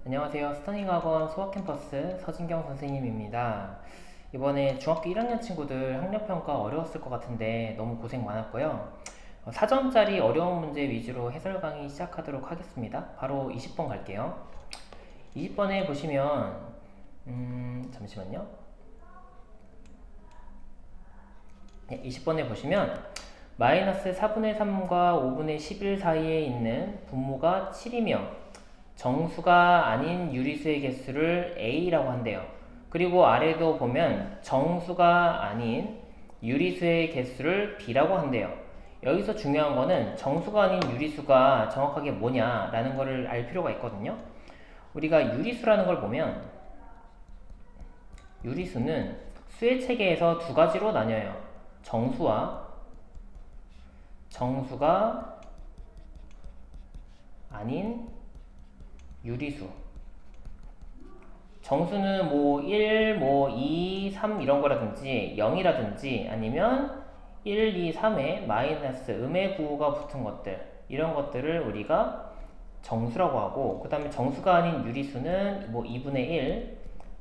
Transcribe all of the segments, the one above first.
안녕하세요. 스터닝학원 수학캠퍼스 서진경 선생님입니다. 이번에 중학교 1학년 친구들 학력평가 어려웠을 것 같은데 너무 고생 많았고요. 사전짜리 어려운 문제 위주로 해설 강의 시작하도록 하겠습니다. 바로 20번 갈게요. 20번에 보시면 잠시만요. 네, 20번에 보시면 마이너스 4분의 3과 5분의 11 사이에 있는 분모가 7이며 정수가 아닌 유리수의 개수를 A라고 한대요. 그리고 아래도 보면 정수가 아닌 유리수의 개수를 B라고 한대요. 여기서 중요한 거는 정수가 아닌 유리수가 정확하게 뭐냐라는 거를 알 필요가 있거든요. 우리가 유리수라는 걸 보면 유리수는 수의 체계에서 두 가지로 나뉘어요. 정수와 정수가 아닌 유리수. 정수는 뭐 1, 뭐 2, 3 이런 거라든지 0이라든지 아니면 1, 2, 3에 마이너스 음의 구호가 붙은 것들, 이런 것들을 우리가 정수라고 하고, 그 다음에 정수가 아닌 유리수는 뭐 2분의 1,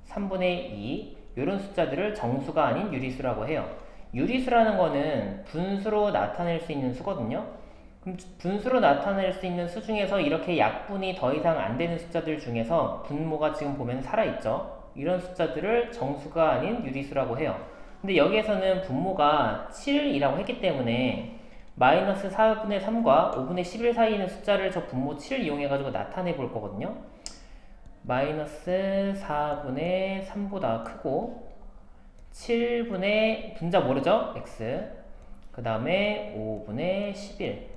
3분의 2 이런 숫자들을 정수가 아닌 유리수라고 해요. 유리수라는 거는 분수로 나타낼 수 있는 수거든요. 그럼 분수로 나타낼 수 있는 수 중에서 이렇게 약분이 더 이상 안 되는 숫자들 중에서 분모가 지금 보면 살아있죠. 이런 숫자들을 정수가 아닌 유리수라고 해요. 근데 여기에서는 분모가 7이라고 했기 때문에 마이너스 4분의 3과 5분의 11 사이에 있는 숫자를 저 분모 7을 이용해가지고 나타내 볼 거거든요. 마이너스 4분의 3보다 크고 7분의 분자 모르죠? x 그 다음에 5분의 11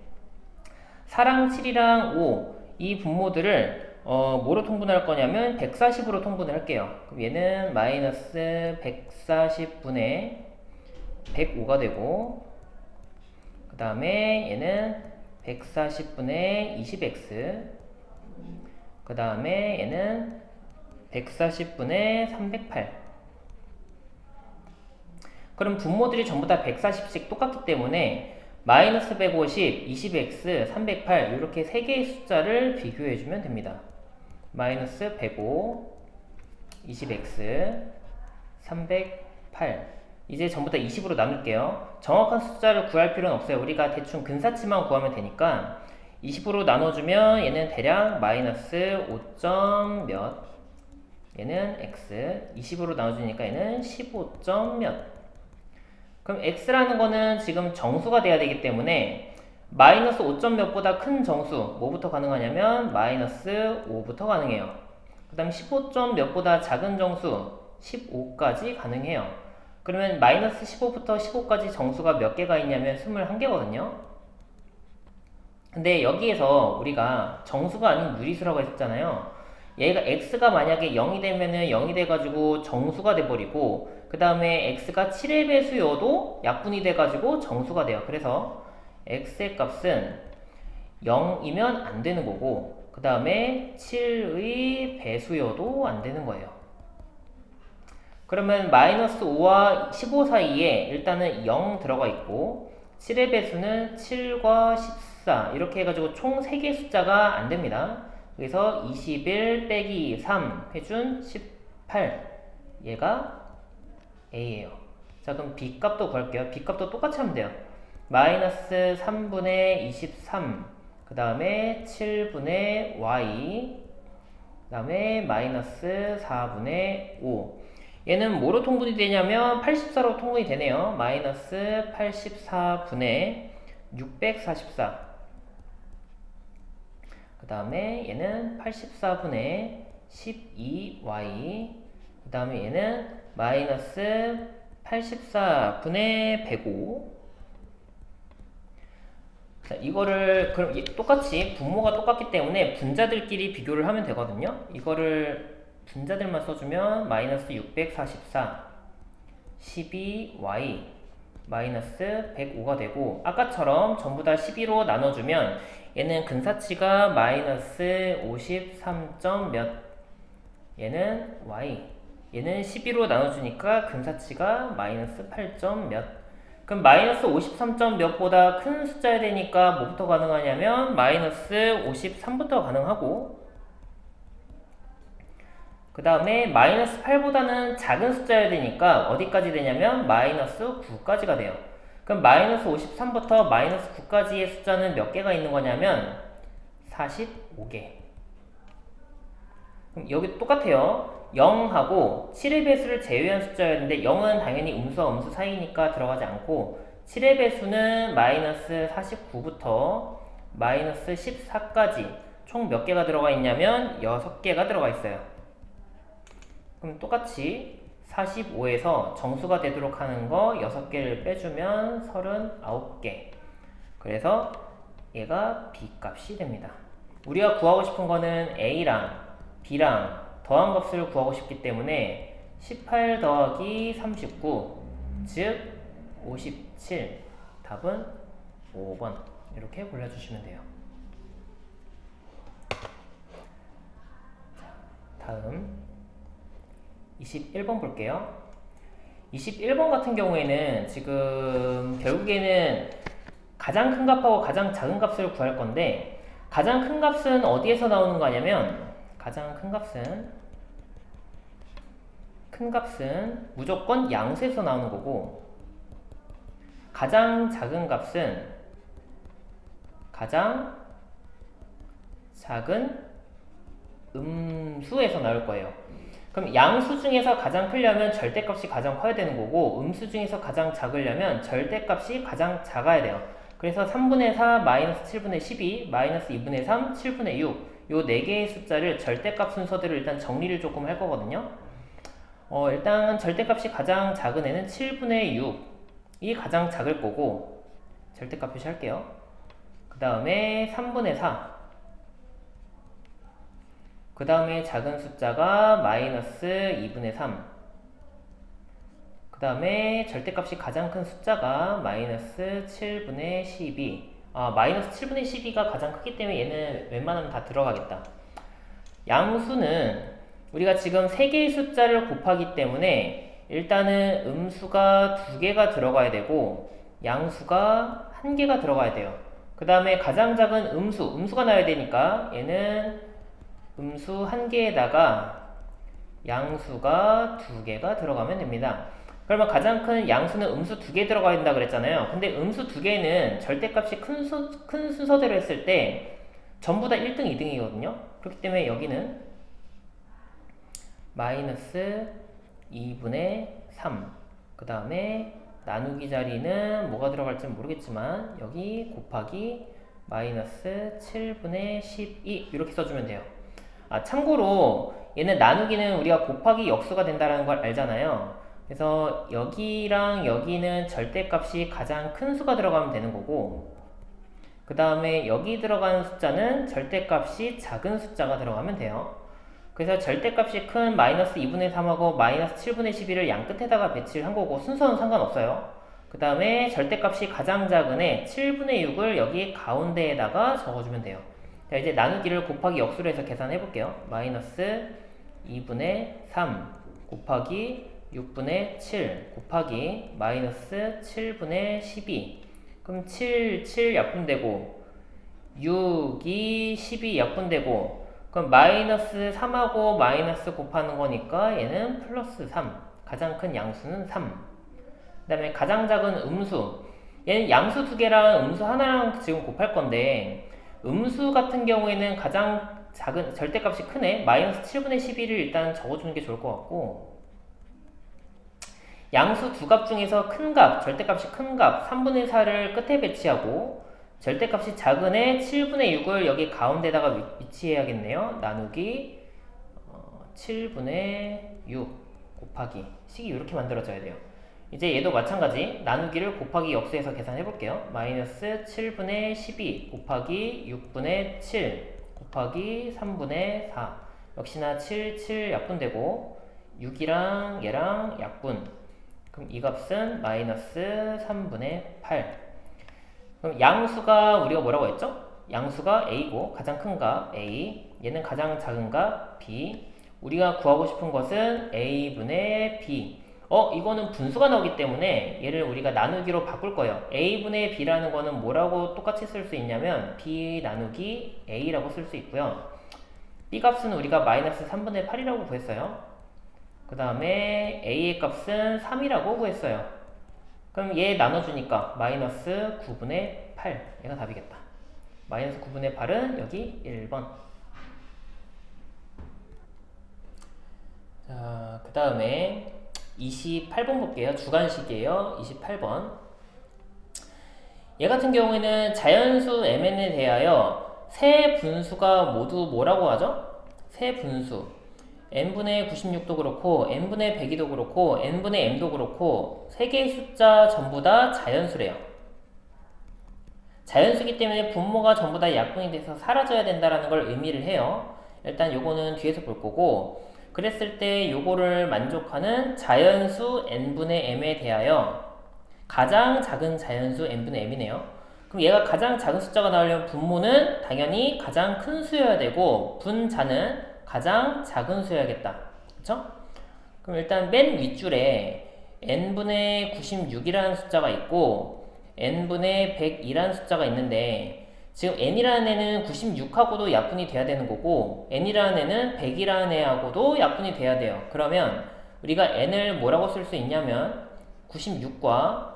4랑 7이랑 5 이 분모들을 뭐로 통분할 거냐면 140으로 통분을 할게요. 그럼 얘는 마이너스 140분의 105가 되고, 그 다음에 얘는 140분의 20x, 그 다음에 얘는 140분의 308. 그럼 분모들이 전부 다 140씩 똑같기 때문에 마이너스 150, 20x, 308 이렇게 세 개의 숫자를 비교해주면 됩니다. 마이너스 105, 20x, 308 이제 전부 다 20으로 나눌게요. 정확한 숫자를 구할 필요는 없어요. 우리가 대충 근사치만 구하면 되니까 20으로 나눠주면 얘는 대략 마이너스 5점 몇, 얘는 x, 20으로 나눠주니까 얘는 15점 몇. 그럼 x라는 거는 지금 정수가 돼야 되기 때문에 마이너스 5점 몇보다 큰 정수 뭐부터 가능하냐면 마이너스 5부터 가능해요. 그 다음 15점 몇보다 작은 정수 15까지 가능해요. 그러면 마이너스 15부터 15까지 정수가 몇 개가 있냐면 21개거든요. 근데 여기에서 우리가 정수가 아닌 유리수라고 했잖아요. 얘가 x가 만약에 0이 되면은 0이 돼가지고 정수가 돼버리고, 그 다음에 x가 7의 배수여도 약분이 돼가지고 정수가 돼요. 그래서 x의 값은 0이면 안 되는 거고, 그 다음에 7의 배수여도 안 되는 거예요. 그러면 마이너스 5와 15 사이에 일단은 0 들어가 있고, 7의 배수는 7과 14 이렇게 해가지고 총 3개의 숫자가 안 됩니다. 그래서 21 빼기 3 해준 18 얘가 A예요. 자, 그럼 B값도 구할게요. B값도 똑같이 하면 돼요. 마이너스 3분의 23 그 다음에 7분의 Y 그 다음에 마이너스 4분의 5 얘는 뭐로 통분이 되냐면 84로 통분이 되네요. 마이너스 84분의 644 그 다음에 얘는 84분의 12y 그 다음에 얘는 마이너스 84분의 105. 자, 이거를 그럼 똑같이 분모가 똑같기 때문에 분자들끼리 비교를 하면 되거든요. 이거를 분자들만 써주면 마이너스 644 12y 마이너스 105가 되고, 아까처럼 전부 다 12로 나눠주면 얘는 근사치가 마이너스 53점 몇, 얘는 y, 얘는 12로 나눠주니까 근사치가 마이너스 8점 몇. 그럼 마이너스 53점 몇보다 큰 숫자야 되니까 뭐부터 가능하냐면 마이너스 53부터 가능하고, 그 다음에 마이너스 8보다는 작은 숫자여야 되니까 어디까지 되냐면 마이너스 9까지가 돼요. 그럼 마이너스 53부터 마이너스 9까지의 숫자는 몇 개가 있는 거냐면 45개. 그럼 여기 똑같아요. 0하고 7의 배수를 제외한 숫자였는데 0은 당연히 음수와 음수 사이니까 들어가지 않고 7의 배수는 마이너스 49부터 마이너스 14까지 총 몇 개가 들어가 있냐면 6개가 들어가 있어요. 그럼 똑같이 45에서 정수가 되도록 하는 거 6개를 빼주면 39개. 그래서 얘가 B값이 됩니다. 우리가 구하고 싶은 거는 A랑 B랑 더한 값을 구하고 싶기 때문에 18 더하기 39, 즉 57. 답은 5번. 이렇게 골라주시면 돼요. 다음 21번 볼게요. 21번 같은 경우에는 지금 결국에는 가장 큰 값하고 가장 작은 값을 구할 건데 가장 큰 값은 어디에서 나오는 거냐면 가장 큰 값은 무조건 양수에서 나오는 거고 가장 작은 값은 가장 작은 음수에서 나올 거예요. 그럼 양수 중에서 가장 크려면 절대값이 가장 커야 되는 거고 음수 중에서 가장 작으려면 절대값이 가장 작아야 돼요. 그래서 3분의 4, 마이너스 7분의 12, 마이너스 2분의 3, 7분의 6 요 4개의 숫자를 절대값 순서대로 일단 정리를 조금 할 거거든요. 일단 절대값이 가장 작은 애는 7분의 6이 가장 작을 거고 절대값 표시할게요. 그 다음에 3분의 4 그 다음에 작은 숫자가 마이너스 2분의 3 그 다음에 절대값이 가장 큰 숫자가 마이너스 7분의 12 마이너스 7분의 12가 가장 크기 때문에 얘는 웬만하면 다 들어가겠다. 양수는 우리가 지금 3개의 숫자를 곱하기 때문에 일단은 음수가 2개가 들어가야 되고 양수가 1개가 들어가야 돼요. 그 다음에 가장 작은 음수가 나와야 되니까 얘는 음수 1개에다가 양수가 2개가 들어가면 됩니다. 그러면 가장 큰 양수는 음수 2개 들어가야 된다 그랬잖아요. 근데 음수 2개는 절대값이 큰 순서대로 했을 때 전부 다 1등, 2등이거든요. 그렇기 때문에 여기는 마이너스 2분의 3 그 다음에 나누기 자리는 뭐가 들어갈지는 모르겠지만 여기 곱하기 마이너스 7분의 12 이렇게 써주면 돼요. 참고로 얘는 나누기는 우리가 곱하기 역수가 된다는 걸 알잖아요. 그래서 여기랑 여기는 절대값이 가장 큰 수가 들어가면 되는 거고 그 다음에 여기 들어가는 숫자는 절대값이 작은 숫자가 들어가면 돼요. 그래서 절대값이 큰 마이너스 2분의 3하고 마이너스 7분의 12를 양 끝에다가 배치를 한 거고 순서는 상관없어요. 그 다음에 절대값이 가장 작은 애 7분의 6을 여기 가운데에다가 적어주면 돼요. 자, 이제 나누기를 곱하기 역수로 해서 계산해 볼게요. 마이너스 2분의 3 곱하기 6분의 7 곱하기 마이너스 7분의 12 그럼 7 약분되고 6이 12 약분되고 그럼 마이너스 3하고 마이너스 곱하는 거니까 얘는 플러스 3 가장 큰 양수는 3 그 다음에 가장 작은 음수 얘는 양수 2개랑 음수 하나랑 지금 곱할 건데 음수 같은 경우에는 가장 작은 절대값이 큰 애 마이너스 7분의 12를 일단 적어주는 게 좋을 것 같고 양수 두 값 중에서 큰 값, 절대값이 큰 값 3분의 4를 끝에 배치하고 절대값이 작은 애 7분의 6을 여기 가운데다가 위치해야겠네요. 나누기 7분의 6 곱하기 식이 이렇게 만들어져야 돼요. 이제 얘도 마찬가지 나누기를 곱하기 역수해서 계산해 볼게요. 마이너스 7분의 12 곱하기 6분의 7 곱하기 3분의 4 역시나 7 약분되고 6이랑 얘랑 약분 그럼 이 값은 마이너스 3분의 8 그럼 양수가 우리가 뭐라고 했죠? 양수가 A고 가장 큰 값 A 얘는 가장 작은 값 B 우리가 구하고 싶은 것은 A분의 B 이거는 분수가 나오기 때문에 얘를 우리가 나누기로 바꿀 거예요. A분의 B라는 거는 뭐라고 똑같이 쓸 수 있냐면 B 나누기 A라고 쓸 수 있고요. B 값은 우리가 마이너스 3분의 8이라고 구했어요. 그 다음에 A의 값은 3이라고 구했어요. 그럼 얘 나눠주니까 마이너스 9분의 8. 얘가 답이겠다. 마이너스 9분의 8은 여기 1번. 자, 그 다음에 28번 볼게요. 주관식이에요. 28번. 얘 같은 경우에는 자연수 mn에 대하여 세 분수가 모두 뭐라고 하죠? 세 분수. n분의 96도 그렇고 n분의 102도 그렇고 n분의 m도 그렇고 세 개의 숫자 전부 다 자연수래요. 자연수기 때문에 분모가 전부 다 약분이 돼서 사라져야 된다는 걸 의미를 해요. 일단 요거는 뒤에서 볼 거고, 그랬을 때 요거를 만족하는 자연수 n분의 m에 대하여 가장 작은 자연수 n분의 m이네요. 그럼 얘가 가장 작은 숫자가 나오려면 분모는 당연히 가장 큰 수여야 되고 분자는 가장 작은 수여야겠다. 그쵸? 그럼 일단 맨 윗줄에 n분의 96이라는 숫자가 있고 n분의 100이라는 숫자가 있는데, 지금 n이라는 애는 96하고도 약분이 돼야 되는 거고 n이라는 애는 100이라는 애하고도 약분이 돼야 돼요. 그러면 우리가 n을 뭐라고 쓸 수 있냐면 96과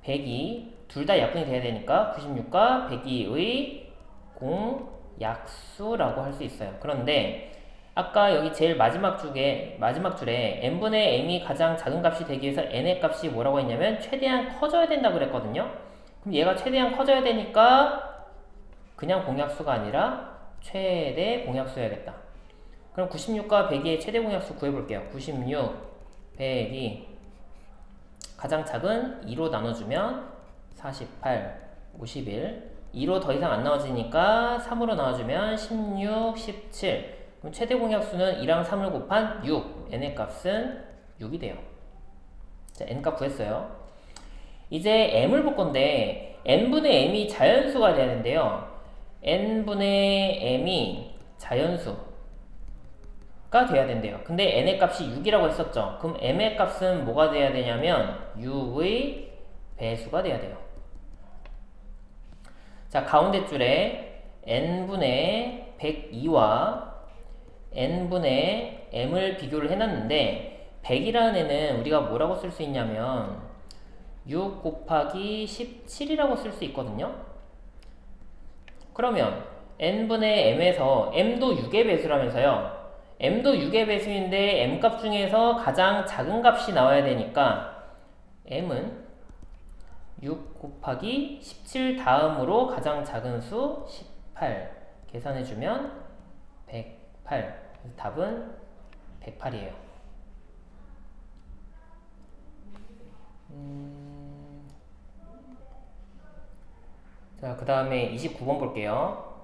100이 둘 다 약분이 돼야 되니까 96과 102의 공약수라고 할 수 있어요. 그런데 아까 여기 제일 마지막 줄에 n분의 m이 가장 작은 값이 되기 위해서 n의 값이 뭐라고 했냐면 최대한 커져야 된다고 그랬거든요. 그럼 얘가 최대한 커져야 되니까 그냥 공약수가 아니라 최대 공약수여야겠다. 그럼 96과 102의 최대 공약수 구해볼게요. 96, 102 가장 작은 2로 나눠주면 48, 51 2로 더 이상 안 나와지니까 3으로 나와주면 16, 17 그럼 최대 공약수는 2랑 3을 곱한 6 n의 값은 6이 돼요. 자, n값 구했어요. 이제 m을 볼 건데 n분의 m이 자연수가 돼야 되는데요. n분의 m이 자연수가 돼야 된대요. 근데 n의 값이 6이라고 했었죠. 그럼 m의 값은 뭐가 돼야 되냐면 6의 배수가 돼야 돼요. 자, 가운데 줄에 n분의 102와 n분의 m을 비교를 해놨는데 100이라는 애는 우리가 뭐라고 쓸 수 있냐면 6 곱하기 17이라고 쓸 수 있거든요. 그러면 n분의 m에서 m도 6의 배수라면서요. m도 6의 배수인데 m값 중에서 가장 작은 값이 나와야 되니까 m은 6 곱하기 17 다음으로 가장 작은 수 18 계산해주면 108. 그래서 답은 108이에요. 자, 그 다음에 29번 볼게요.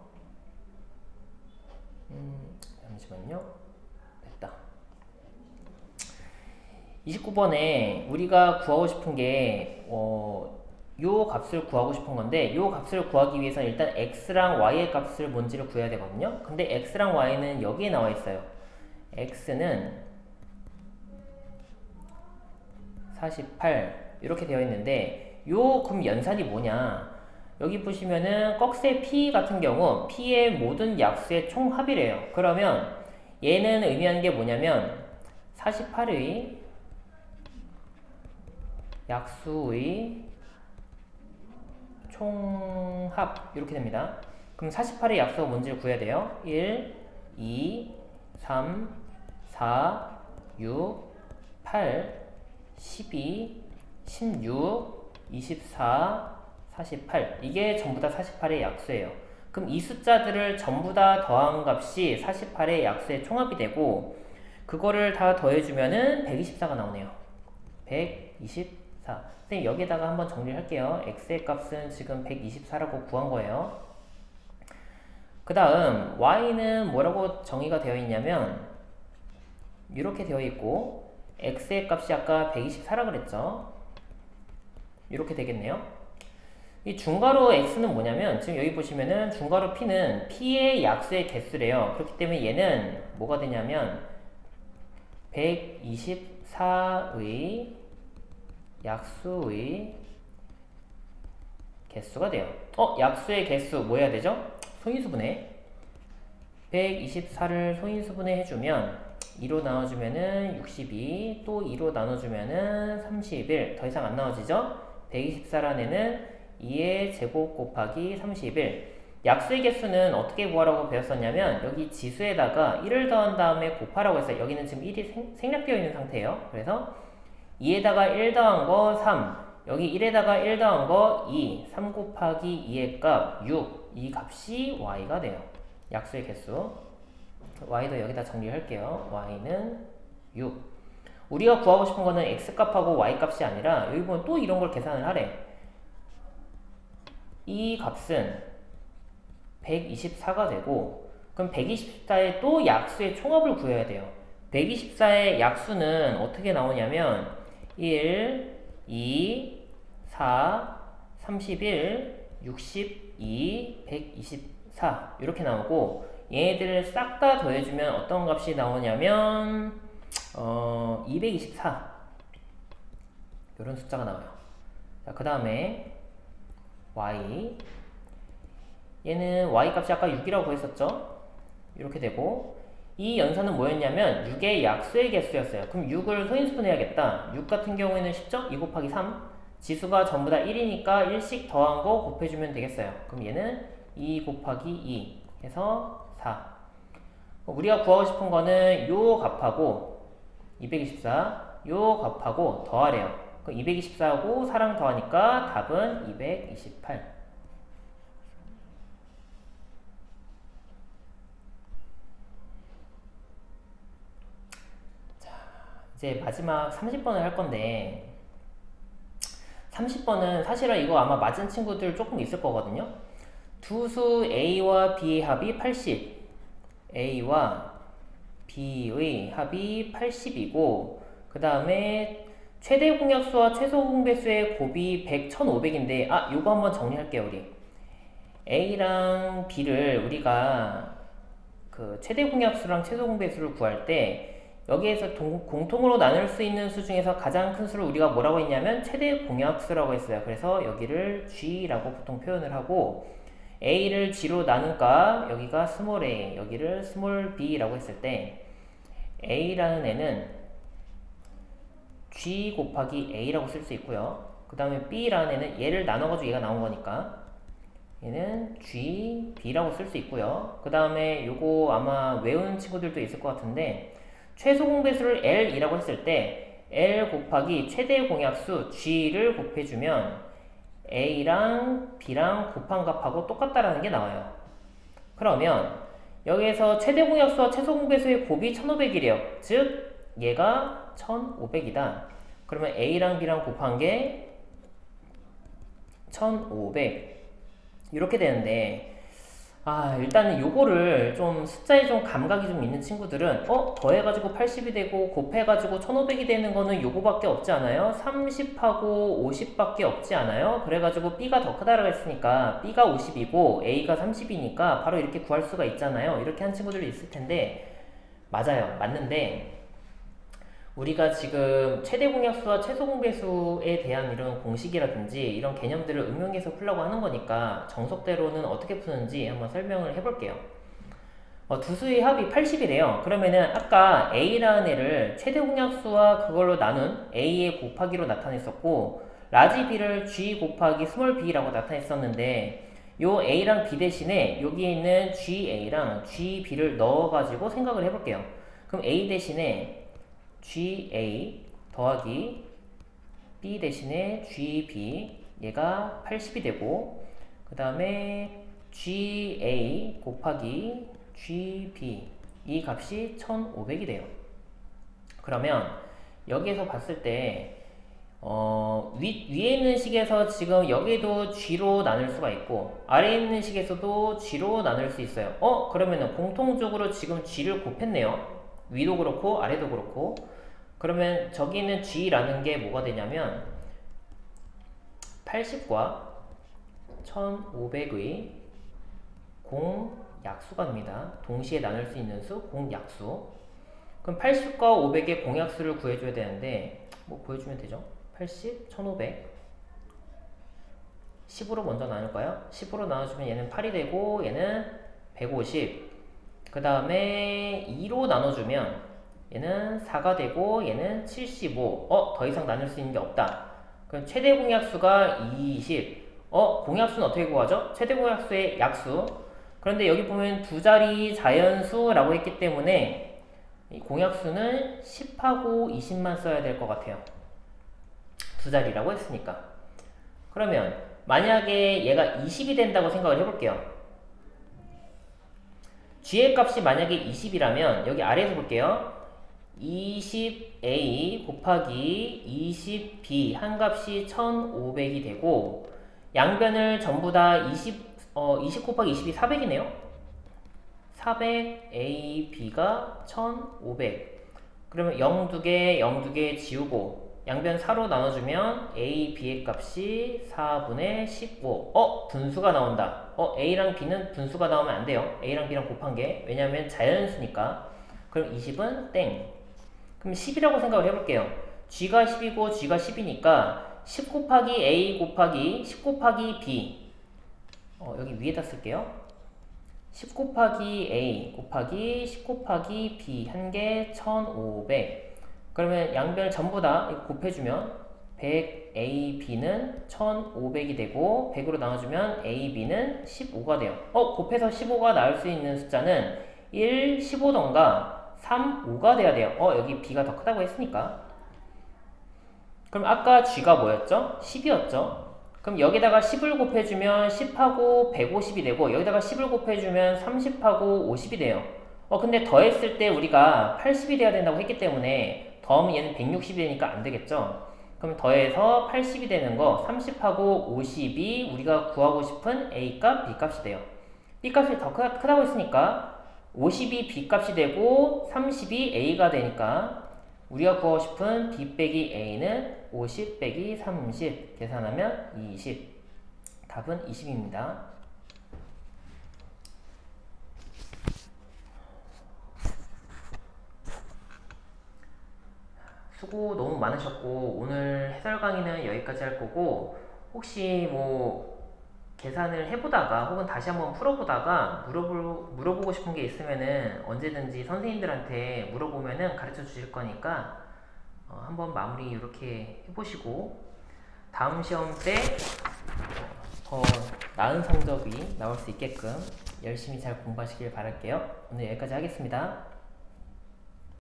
잠시만요. 됐다. 29번에 우리가 구하고 싶은 게 요 값을 구하고 싶은 건데, 요 값을 구하기 위해서 일단 x랑 y의 값을 뭔지를 구해야 되거든요. 근데 x랑 y는 여기에 나와 있어요. x는 48 이렇게 되어 있는데, 요 그럼 연산이 뭐냐? 여기 보시면은 꺽쇠 p 같은 경우 p의 모든 약수의 총합이래요. 그러면 얘는 의미하는 게 뭐냐면 48의 약수의 총합 이렇게 됩니다. 그럼 48의 약수가 뭔지를 구해야 돼요. 1, 2, 3, 4, 6, 8, 12, 16, 24, 48 이게 전부 다 48의 약수예요. 그럼 이 숫자들을 전부 다 더한 값이 48의 약수의 총합이 되고, 그거를 다 더해주면은 124가 나오네요. 124. 선생님 여기에다가 한번 정리를 할게요. x의 값은 지금 124라고 구한 거예요. 그 다음 y는 뭐라고 정의가 되어 있냐면 이렇게 되어 있고, x의 값이 아까 124라 그랬죠. 이렇게 되겠네요. 이 중괄호 x는 뭐냐면 지금 여기 보시면은 중괄호 p는 p의 약수의 개수래요. 그렇기 때문에 얘는 뭐가 되냐면 124의 약수의 개수가 돼요. 약수의 개수 뭐 해야 되죠? 소인수분해. 124를 소인수분해 해주면 2로 나눠주면은 62, 또 2로 나눠주면은 31, 더 이상 안 나눠지죠? 124란 애는 2의 제곱 곱하기 31. 약수의 개수는 어떻게 구하라고 배웠었냐면 여기 지수에다가 1을 더한 다음에 곱하라고 했어요. 여기는 지금 1이 생략되어 있는 상태예요. 그래서 2에다가 1 더한 거 3, 여기 1에다가 1 더한 거 2, 3 곱하기 2의 값 6, 이 값이 y가 돼요. 약수의 개수. y도 여기다 정리할게요. y는 6. 우리가 구하고 싶은 거는 x값하고 y값이 아니라 여기 보면 또 이런 걸 계산을 하래. 이 값은 124가 되고, 그럼 124의 또 약수의 총합을 구해야 돼요. 124의 약수는 어떻게 나오냐면 1, 2, 4, 31, 62, 124 이렇게 나오고, 얘네들을 싹 다 더해주면 어떤 값이 나오냐면 224 이런 숫자가 나와요. 자, 그 다음에 y, 얘는 y값이 아까 6이라고 했었죠? 이렇게 되고, 이 연산은 뭐였냐면 6의 약수의 개수였어요. 그럼 6을 소인수분해야겠다. 6 같은 경우에는 쉽죠? 2 곱하기 3. 지수가 전부 다 1이니까 1씩 더한 거 곱해주면 되겠어요. 그럼 얘는 2 곱하기 2 해서 4. 우리가 구하고 싶은 거는 요 값하고 224, 요 값하고 더하래요. 그럼 224하고 4랑 더하니까 답은 228. 이제 마지막 30번을 할 건데, 30번은 사실은 이거 아마 맞은 친구들 조금 있을 거거든요. 두 수 A와 B의 합이 80, A와 B의 합이 80이고, 그 다음에 최대 공약수와 최소 공배수의 곱이 100, 1500인데, 요거 한번 정리할게요. 우리 A랑 B를 우리가 그 최대 공약수랑 최소 공배수를 구할 때 여기에서 공통으로 나눌 수 있는 수 중에서 가장 큰 수를 우리가 뭐라고 했냐면 최대 공약수라고 했어요. 그래서 여기를 G라고 보통 표현을 하고, A를 G로 나눈 값, 여기가 스몰 a, 여기를 스몰 b라고 했을 때 A라는 애는 G 곱하기 A라고 쓸 수 있고요. 그 다음에 B라는 애는 얘를 나눠가지고 얘가 나온 거니까 얘는 G, B라고 쓸 수 있고요. 그 다음에 요거 아마 외우는 친구들도 있을 것 같은데, 최소 공배수를 L이라고 했을 때 L 곱하기 최대 공약수 G를 곱해주면 A랑 B랑 곱한 값하고 똑같다라는 게 나와요. 그러면 여기에서 최대 공약수와 최소 공배수의 곱이 1500이래요. 즉 얘가 1500이다. 그러면 A랑 B랑 곱한 게 1500 이렇게 되는데, 일단은 요거를 좀 숫자에 좀 감각이 좀 있는 친구들은 더해가지고 80이 되고 곱해가지고 1500이 되는 거는 요거밖에 없지 않아요? 30하고 50밖에 없지 않아요? 그래가지고 B가 더 크다라고 했으니까 B가 50이고 A가 30이니까 바로 이렇게 구할 수가 있잖아요. 이렇게 한 친구들이 있을 텐데, 맞아요. 맞는데 우리가 지금 최대 공약수와 최소 공배수에 대한 이런 공식이라든지 이런 개념들을 응용해서 풀려고 하는 거니까 정석대로는 어떻게 푸는지 한번 설명을 해볼게요. 두 수의 합이 80이래요. 그러면은 아까 A라는 애를 최대 공약수와 그걸로 나눈 A의 곱하기로 나타냈었고, 라지 B를 G 곱하기 스몰 b라고 나타냈었는데, 요 A랑 B 대신에 여기에 있는 GA랑 GB를 넣어가지고 생각을 해볼게요. 그럼 A 대신에 GA 더하기 B 대신에 GB, 얘가 80이 되고, 그 다음에 GA 곱하기 GB, 이 값이 1500이 돼요. 그러면 여기에서 봤을 때 위에 있는 식에서 지금 여기도 G로 나눌 수가 있고 아래에 있는 식에서도 G로 나눌 수 있어요. 그러면은 공통적으로 지금 G를 곱했네요. 위도 그렇고 아래도 그렇고. 그러면 저기는 G라는 게 뭐가 되냐면 80과 1500의 공약수가 됩니다. 동시에 나눌 수 있는 수, 공약수. 그럼 80과 500의 공약수를 구해줘야 되는데 뭐 구해주면 되죠. 80, 1500 10으로 먼저 나눌까요? 10으로 나눠주면 얘는 8이 되고 얘는 150. 그 다음에 2로 나눠주면 얘는 4가 되고 얘는 75. 더 이상 나눌 수 있는 게 없다. 그럼 최대 공약수가 20. 공약수는 어떻게 구하죠? 최대 공약수의 약수. 그런데 여기 보면 두 자리 자연수라고 했기 때문에 이 공약수는 10하고 20만 써야 될 것 같아요. 두 자리라고 했으니까. 그러면 만약에 얘가 20이 된다고 생각을 해볼게요. g의 값이 만약에 20이라면 여기 아래에서 볼게요. 20a 곱하기 20b 한 값이 1500이 되고 양변을 전부 다 20 곱하기 20이 400이네요. 400a b가 1500. 그러면 0 2개 0 2개 지우고 양변 4로 나눠주면 a b의 값이 4분의 15. 분수가 나온다. a랑 b는 분수가 나오면 안 돼요. a랑 b랑 곱한 게. 왜냐면 자연수니까. 그럼 20은 땡. 그럼 10이라고 생각을 해볼게요. g가 10이고 g가 10이니까 10 곱하기 a 곱하기 10 곱하기 b. 여기 위에다 쓸게요. 10 곱하기 a 곱하기 10 곱하기 b 한 개 1500. 그러면 양변을 전부 다 곱해주면 100 a b는 1500이 되고 100으로 나눠주면 a b는 15가 돼요. 곱해서 15가 나올 수 있는 숫자는 1, 15던가 3, 5가 돼야 돼요. 여기 b가 더 크다고 했으니까. 그럼 아까 g가 뭐였죠? 10이었죠? 그럼 여기다가 10을 곱해주면 10하고 150이 되고 여기다가 10을 곱해주면 30하고 50이 돼요. 근데 더했을 때 우리가 80이 돼야 된다고 했기 때문에 더하면 얘는 160이 되니까 안 되겠죠? 그럼 더해서 80이 되는 거 30하고 50이 우리가 구하고 싶은 A값, B값이 돼요. B값이 더 크다고 했으니까 50이 B값이 되고 30이 A가 되니까 우리가 구하고 싶은 B 빼기 A는 50 빼기 30 계산하면 20. 답은 20입니다. 수고 너무 많으셨고 오늘 해설 강의는 여기까지 할 거고 혹시 뭐 계산을 해보다가 혹은 다시 한번 풀어보다가 물어보고 싶은 게 있으면은 언제든지 선생님들한테 물어보면은 가르쳐 주실 거니까 한번 마무리 이렇게 해보시고 다음 시험 때 더 나은 성적이 나올 수 있게끔 열심히 잘 공부하시길 바랄게요. 오늘 여기까지 하겠습니다.